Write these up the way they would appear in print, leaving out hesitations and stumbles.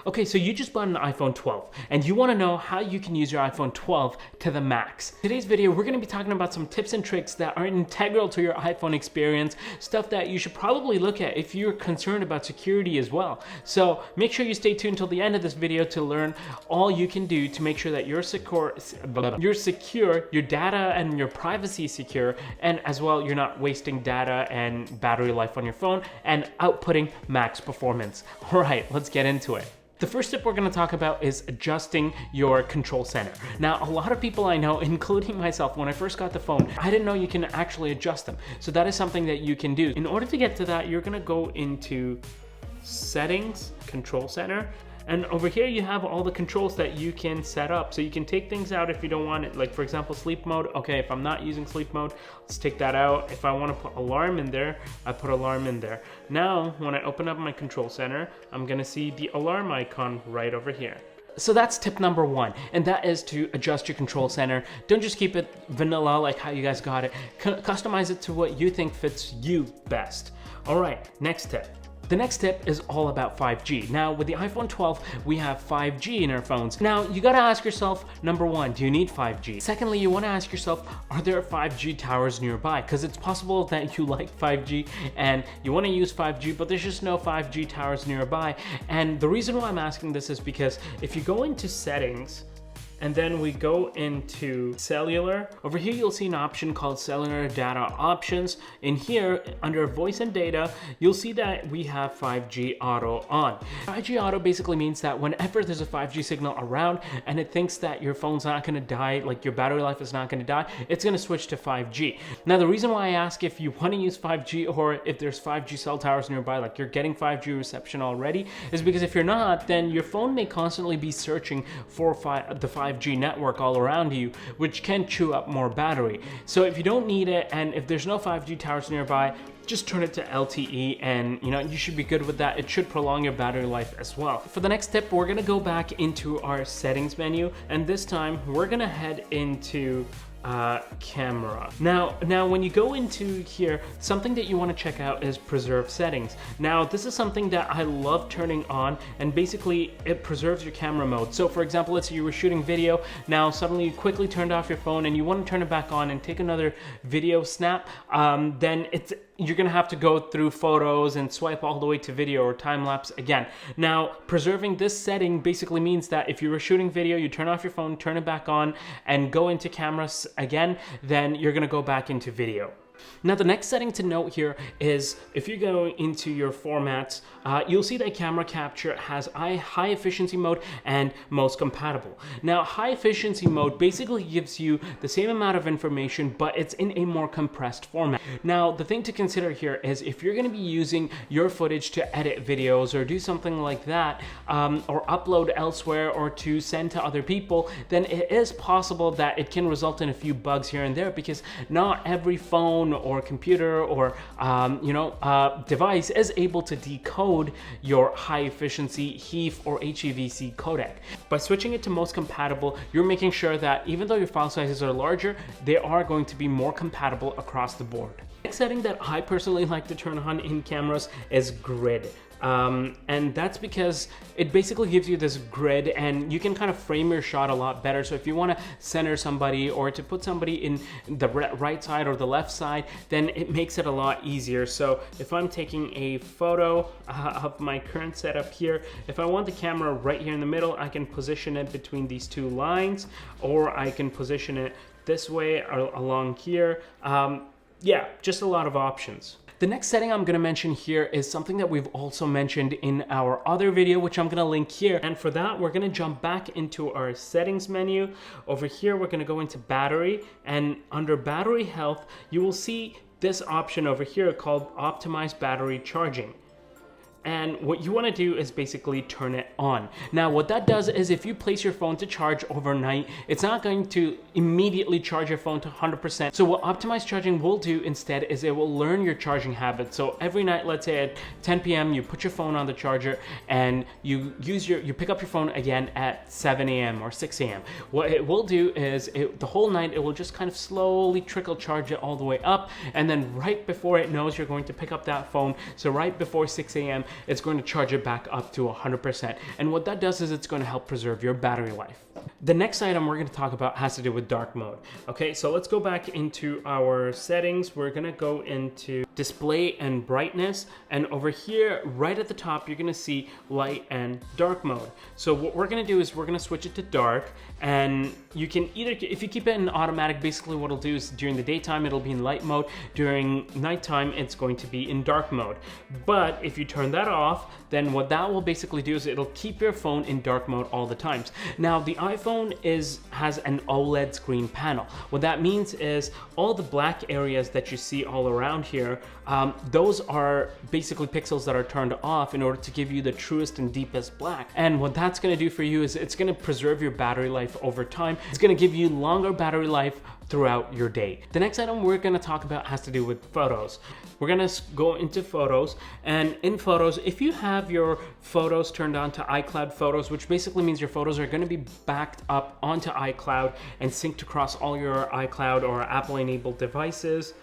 Okay, so you just bought an iPhone 12 and you want to know how you can use your iPhone 12 to the max. In today's video, we're going to be talking about some tips and tricks that are integral to your iPhone experience, stuff that you should probably look at if you're concerned about security as well. So make sure you stay tuned till the end of this video to learn all you can do to make sure that you're secure, your data and your privacy is secure, and as well, you're not wasting data and battery life on your phone and outputting max performance. All right, let's get into it. The first tip we're going to talk about is adjusting your control center. Now, a lot of people I know, including myself, when I first got the phone, I didn't know you can actually adjust them. So that is something that you can do. In order to get to that, you're going to go into Settings, Control Center. And over here you have all the controls that you can set up. So you can take things out if you don't want it. Like for example, sleep mode. Okay, if I'm not using sleep mode, let's take that out. If I want to put alarm in there, I put alarm in there. Now, when I open up my control center, I'm gonna see the alarm icon right over here. So that's tip number one, and that is to adjust your control center. Don't just keep it vanilla like how you guys got it. Customize it to what you think fits you best. All right, next tip. The next tip is all about 5G. Now, with the iPhone 12, we have 5G in our phones. Now, you gotta ask yourself, number one, do you need 5G? Secondly, you wanna ask yourself, are there 5G towers nearby? Because it's possible that you like 5G and you wanna use 5G, but there's just no 5G towers nearby. And the reason why I'm asking this is because if you go into settings, and then we go into cellular. Over here, you'll see an option called cellular data options. In here, under voice and data, you'll see that we have 5G auto on. 5G auto basically means that whenever there's a 5G signal around and it thinks that your phone's not gonna die, like your battery life is not gonna die, it's gonna switch to 5G. Now, the reason why I ask if you wanna use 5G or if there's 5G cell towers nearby, like you're getting 5G reception already, is because if you're not, then your phone may constantly be searching for the 5G network all around you, which can chew up more battery. So if you don't need it, and if there's no 5G towers nearby, just turn it to LTE and you should be good with that. It should prolong your battery life as well. For the next tip, we're gonna go back into our settings menu, and this time we're gonna head into camera. Now when you go into here, something that you want to check out is preserve settings. Now this is something that I love turning on, and basically it preserves your camera mode. So for example, let's say you were shooting video, now suddenly you quickly turned off your phone and you want to turn it back on and take another video snap, then you're gonna have to go through photos and swipe all the way to video or time lapse again. Now, preserving this setting basically means that if you were shooting video, you turn off your phone, turn it back on, and go into cameras again, then you're gonna go back into video. Now, the next setting to note here is if you go into your formats, you'll see that camera capture has high efficiency mode and most compatible. Now, high efficiency mode basically gives you the same amount of information, but it's in a more compressed format. Now, the thing to consider here is if you're going to be using your footage to edit videos or do something like that, or upload elsewhere or to send to other people, then it is possible that it can result in a few bugs here and there, because not every phone or computer or device is able to decode your high efficiency HEIF or HEVC codec. By switching it to most compatible, you're making sure that even though your file sizes are larger, they are going to be more compatible across the board. Next setting that I personally like to turn on in cameras is grid. And that's because it basically gives you this grid and you can kind of frame your shot a lot better. So if you want to center somebody or to put somebody in the right side or the left side, then it makes it a lot easier. So if I'm taking a photo of my current setup here, if I want the camera right here in the middle, I can position it between these two lines, or I can position it this way or along here. Yeah, just a lot of options. The next setting I'm going to mention here is something that we've also mentioned in our other video, which I'm going to link here. And for that, we're going to jump back into our settings menu. Over here, we're going to go into battery, and under battery health, you will see this option over here called optimize battery charging. And what you want to do is basically turn it on. Now, what that does is if you place your phone to charge overnight, it's not going to immediately charge your phone to 100%. So what optimized charging will do instead is it will learn your charging habits. So every night, let's say at 10 p.m., you put your phone on the charger and you pick up your phone again at 7 a.m. or 6 a.m. What it will do is the whole night, it will just kind of slowly trickle charge it all the way up. And then right before it knows you're going to pick up that phone, so right before 6 a.m., it's going to charge it back up to 100%. And what that does is it's going to help preserve your battery life. The next item we're going to talk about has to do with dark mode. Okay, so let's go back into our settings. We're going to go into display and brightness, and over here right at the top you're going to see light and dark mode. So what we're going to do is we're going to switch it to dark, and you can either, if you keep it in automatic, basically what it'll do is during the daytime it'll be in light mode, during nighttime it's going to be in dark mode. But if you turn that off, then what that will basically do is it'll keep your phone in dark mode all the times. Now the iPhone has an OLED screen panel. What that means is all the black areas that you see all around here, those are basically pixels that are turned off in order to give you the truest and deepest black. And what that's going to do for you is it's going to preserve your battery life over time. It's going to give you longer battery life throughout your day. The next item we're going to talk about has to do with photos. We're going to go into photos, and in photos, if you have your photos turned on to iCloud Photos, which basically means your photos are going to be backed up onto iCloud and synced across all your iCloud or Apple enabled devices,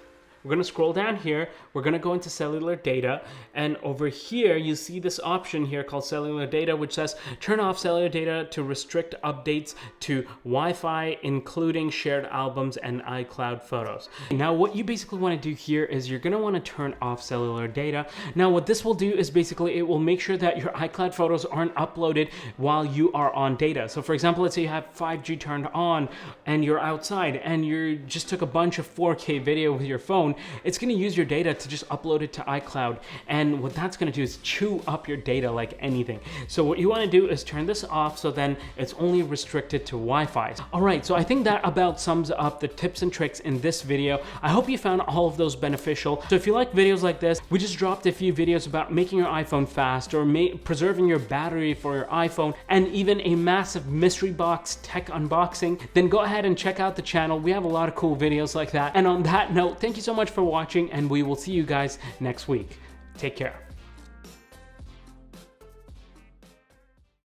we're going to scroll down here, we're going to go into cellular data, and over here you see this option here called cellular data, which says turn off cellular data to restrict updates to Wi-Fi, including shared albums and iCloud photos. Now what you basically want to do here is you're going to want to turn off cellular data. Now what this will do is basically it will make sure that your iCloud photos aren't uploaded while you are on data. So for example, let's say you have 5G turned on and you're outside and you just took a bunch of 4K video with your phone. It's going to use your data to just upload it to iCloud, and what that's going to do is chew up your data like anything. So what you want to do is turn this off, so then it's only restricted to Wi-Fi. Alright, so I think that about sums up the tips and tricks in this video. I hope you found all of those beneficial. So if you like videos like this, we just dropped a few videos about making your iPhone fast, or preserving your battery for your iPhone, and even a massive mystery box tech unboxing. Then go ahead and check out the channel. We have a lot of cool videos like that. And on that note, thank you so much for watching, and we will see you guys next week. Take care.